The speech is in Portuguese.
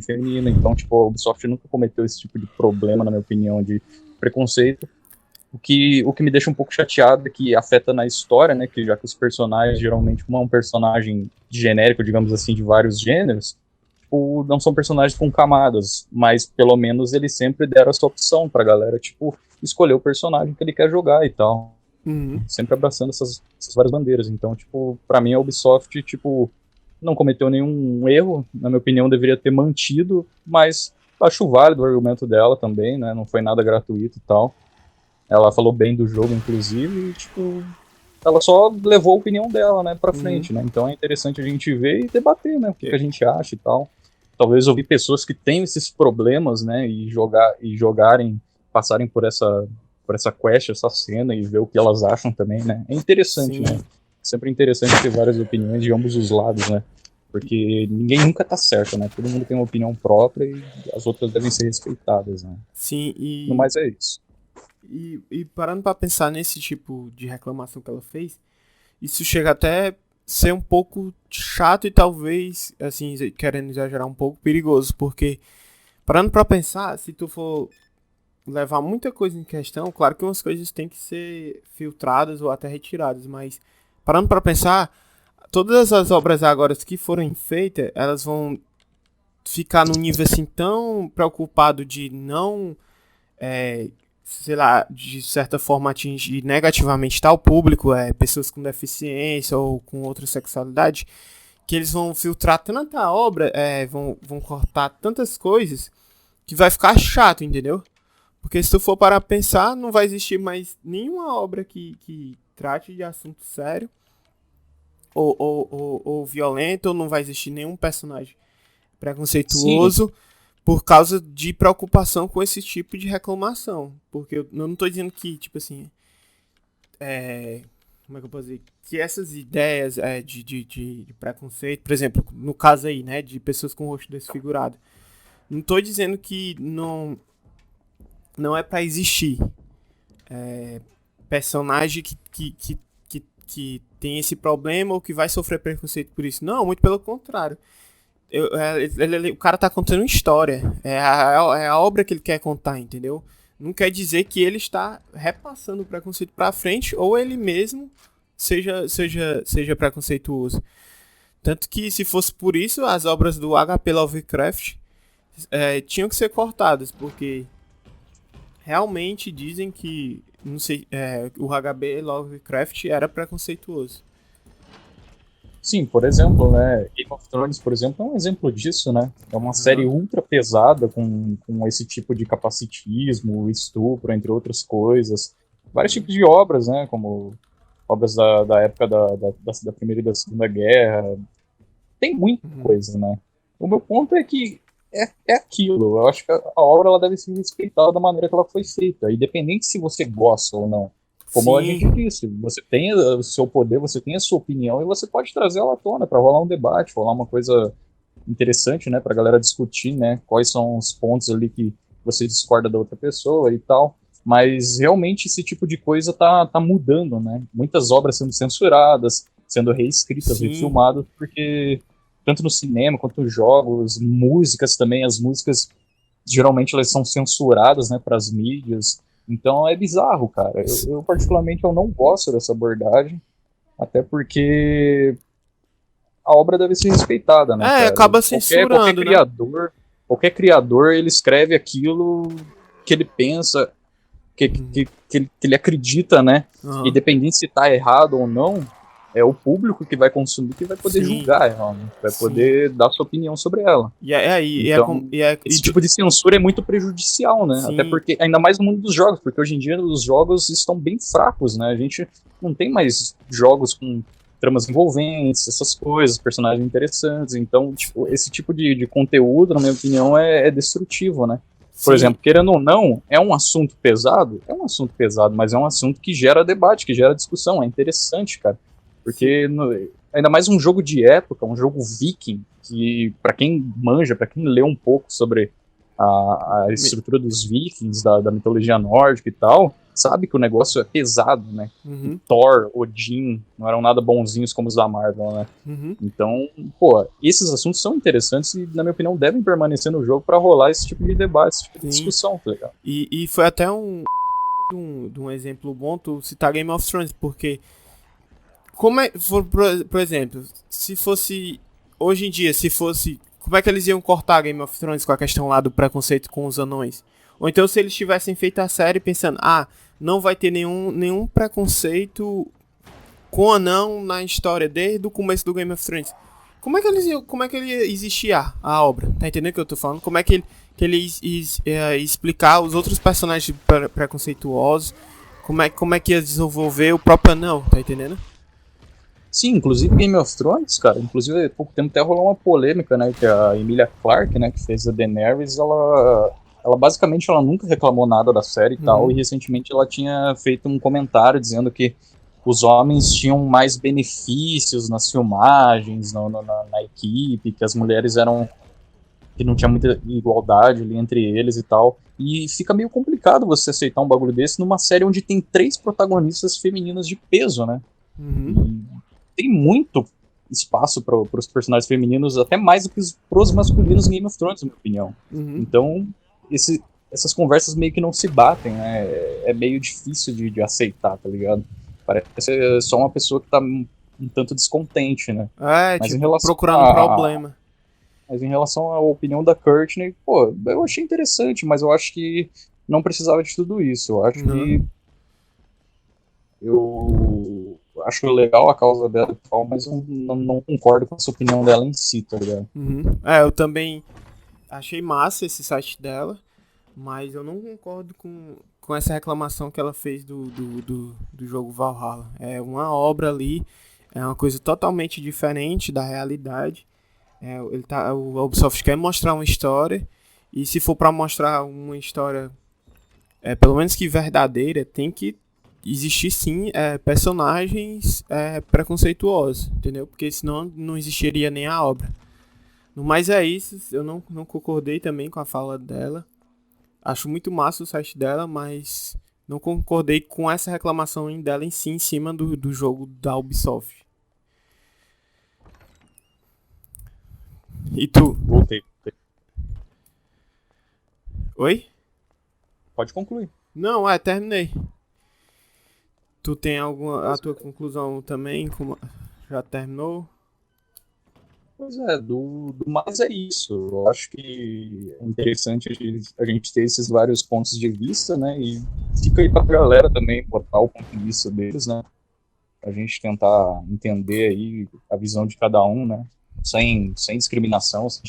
feminina, então, tipo, a Ubisoft nunca cometeu esse tipo de problema, na minha opinião, de preconceito. O que me deixa um pouco chateado é que afeta na história, né, que já que os personagens, geralmente, como é um personagem genérico, digamos assim, de vários gêneros, tipo, não são personagens com camadas, mas pelo menos eles sempre deram essa opção pra galera, tipo, escolher o personagem que ele quer jogar e tal. Uhum. Sempre abraçando essas várias bandeiras. Então, tipo, pra mim a Ubisoft, tipo, não cometeu nenhum erro, na minha opinião deveria ter mantido, mas acho válido o argumento dela também, né, não foi nada gratuito e tal. Ela falou bem do jogo, inclusive, e, tipo, ela só levou a opinião dela, né, pra Uhum. frente, né, então é interessante a gente ver e debater, né, o que a gente acha e tal. Talvez ouvir pessoas que têm esses problemas, né, e jogarem, passarem por essa quest, essa cena e ver o que elas acham também, né, é interessante, né, Sim. sempre interessante ter várias opiniões de ambos os lados, né, porque ninguém nunca tá certo, né, todo mundo tem uma opinião própria e as outras devem ser respeitadas, né. Sim, No mais é isso. e parando pra pensar nesse tipo de reclamação que ela fez, isso chega até ser um pouco chato e talvez, assim, querendo exagerar um pouco, perigoso, porque parando pra pensar, se tu for levar muita coisa em questão, claro que umas coisas têm que ser filtradas ou até retiradas, mas parando pra pensar, todas as obras agora que forem feitas, elas vão ficar num nível assim tão preocupado de não, sei lá, de certa forma atingir negativamente tal público, pessoas com deficiência ou com outra sexualidade, que eles vão filtrar tanta obra, vão cortar tantas coisas, que vai ficar chato, entendeu? Porque se tu for parar a pensar, não vai existir mais nenhuma obra que trate de assunto sério ou violento, ou não vai existir nenhum personagem Sim, preconceituoso por causa de preocupação com esse tipo de reclamação. Porque eu não tô dizendo que, tipo assim, como é que eu posso dizer? Que essas ideias de preconceito, por exemplo, no caso aí, né, de pessoas com o rosto desfigurado, não tô dizendo que não é pra existir personagem que tem esse problema ou que vai sofrer preconceito por isso. Não, muito pelo contrário. O cara tá contando uma história. É a obra que ele quer contar, entendeu? Não quer dizer que ele está repassando o preconceito pra frente ou ele mesmo seja preconceituoso. Tanto que, se fosse por isso, as obras do H.P. Lovecraft tinham que ser cortadas, porque realmente dizem que não sei, o H.B. Lovecraft era preconceituoso. sim, por exemplo, né, Game of Thrones, por exemplo, é um exemplo disso, né? É uma série Aham. ultra pesada com esse tipo de capacitismo, estupro, entre outras coisas. Vários tipos de obras, né, como obras da época da Primeira e da Segunda Guerra. Tem muita Uhum. coisa, né? O meu ponto é que é aquilo. Eu acho que a obra ela deve ser respeitada da maneira que ela foi feita, independente se você gosta ou não. Como a gente Sim, disse, você tem o seu poder, você tem a sua opinião e você pode trazer ela à tona para rolar um debate, rolar uma coisa interessante, né, para a galera discutir, né, quais são os pontos ali que você discorda da outra pessoa e tal. Mas realmente esse tipo de coisa tá mudando, né? Muitas obras sendo censuradas, sendo reescritas, sim, refilmadas, porque tanto no cinema quanto nos jogos, músicas também, as músicas geralmente elas são censuradas, né, para as mídias. Então é bizarro, cara. Eu particularmente eu não gosto dessa abordagem, até porque a obra deve ser respeitada, né, cara? acaba Qualquer censurando, né? criador, ele escreve aquilo que ele pensa, que ele acredita, né? Uhum. Independente se tá errado ou não, é o público que vai consumir que vai poder Sim, julgar ela, né? Vai sim. poder dar sua opinião sobre ela. Então, esse tipo de censura é muito prejudicial, né? Até sim, porque, ainda mais no mundo dos jogos, porque hoje em dia os jogos estão bem fracos, né? A gente não tem mais jogos com tramas envolventes, essas coisas, personagens interessantes. Então, tipo, esse tipo de conteúdo, na minha opinião, é destrutivo, né? Por sim, exemplo, querendo ou não, é um assunto pesado? É um assunto pesado, mas é um assunto que gera debate, que gera discussão. É interessante, cara. sim, Porque ainda mais um jogo de época, um jogo viking, que para quem manja, para quem lê um pouco sobre a estrutura dos vikings, da mitologia nórdica e tal, sabe que o negócio é pesado, né? Uhum. Thor, Odin, não eram nada bonzinhos como os da Marvel, né? Uhum. Então, pô, esses assuntos são interessantes e, na minha opinião, devem permanecer no jogo pra rolar esse tipo de debate, esse tipo de Sim. discussão, tá ligado? E foi até um exemplo bom tu citar Game of Thrones, porque como é, por exemplo, se fosse hoje em dia, se fosse, como é que eles iam cortar Game of Thrones com a questão lá do preconceito com os anões? Ou então se eles tivessem feito a série pensando, não vai ter nenhum preconceito com anão na história desde o começo do Game of Thrones. Como é que ele ia existir a obra? Tá entendendo o que eu tô falando? Como é que ele ia explicar os outros personagens preconceituosos? Como é que ia desenvolver o próprio anão? Tá entendendo? Sim, inclusive Game of Thrones, cara, inclusive há pouco tempo até rolou uma polêmica, né, que a Emilia Clarke, né, que fez a Daenerys, ela basicamente ela nunca reclamou nada da série e tal, e recentemente ela tinha feito um comentário dizendo que os homens tinham mais benefícios nas filmagens, na equipe, que as mulheres eram, que não tinha muita igualdade ali entre eles e tal, e fica meio complicado você aceitar um bagulho desse numa série onde tem 3 protagonistas femininas de peso, né, Uhum. tem muito espaço para os personagens femininos, até mais do que pros masculinos em Game of Thrones, na minha opinião. Uhum. Então, essas conversas meio que não se batem, né? É meio difícil de aceitar, tá ligado? Parece só uma pessoa que tá um tanto descontente, né? Mas em Tipo, relação procurando um problema. mas em relação à opinião da Courtney, pô, eu achei interessante, mas eu acho que não precisava de tudo isso. Eu acho que Uhum. eu acho legal a causa dela e tal, mas eu não concordo com essa opinião dela em si, tá ligado? Uhum. Eu também achei massa esse site dela, mas eu não concordo com essa reclamação que ela fez do jogo Valhalla. É uma obra ali, é uma coisa totalmente diferente da realidade. O Ubisoft quer mostrar uma história, e se for pra mostrar uma história, pelo menos que verdadeira, tem que existir sim personagens preconceituosos, entendeu? Porque senão não existiria nem a obra. No mais é isso, eu não concordei também com a fala dela. Acho muito massa o site dela, mas não concordei com essa reclamação dela em si, em cima do jogo da Ubisoft. E tu? Voltei. Oi? Pode concluir. Não, terminei. Tu tem alguma. A tua conclusão também? Já terminou? Pois é, do mais é isso. Eu acho que é interessante a gente ter esses vários pontos de vista, né? E fica aí pra galera também botar o ponto de vista deles, né? A gente tentar entender aí a visão de cada um, né? Sem discriminação, sem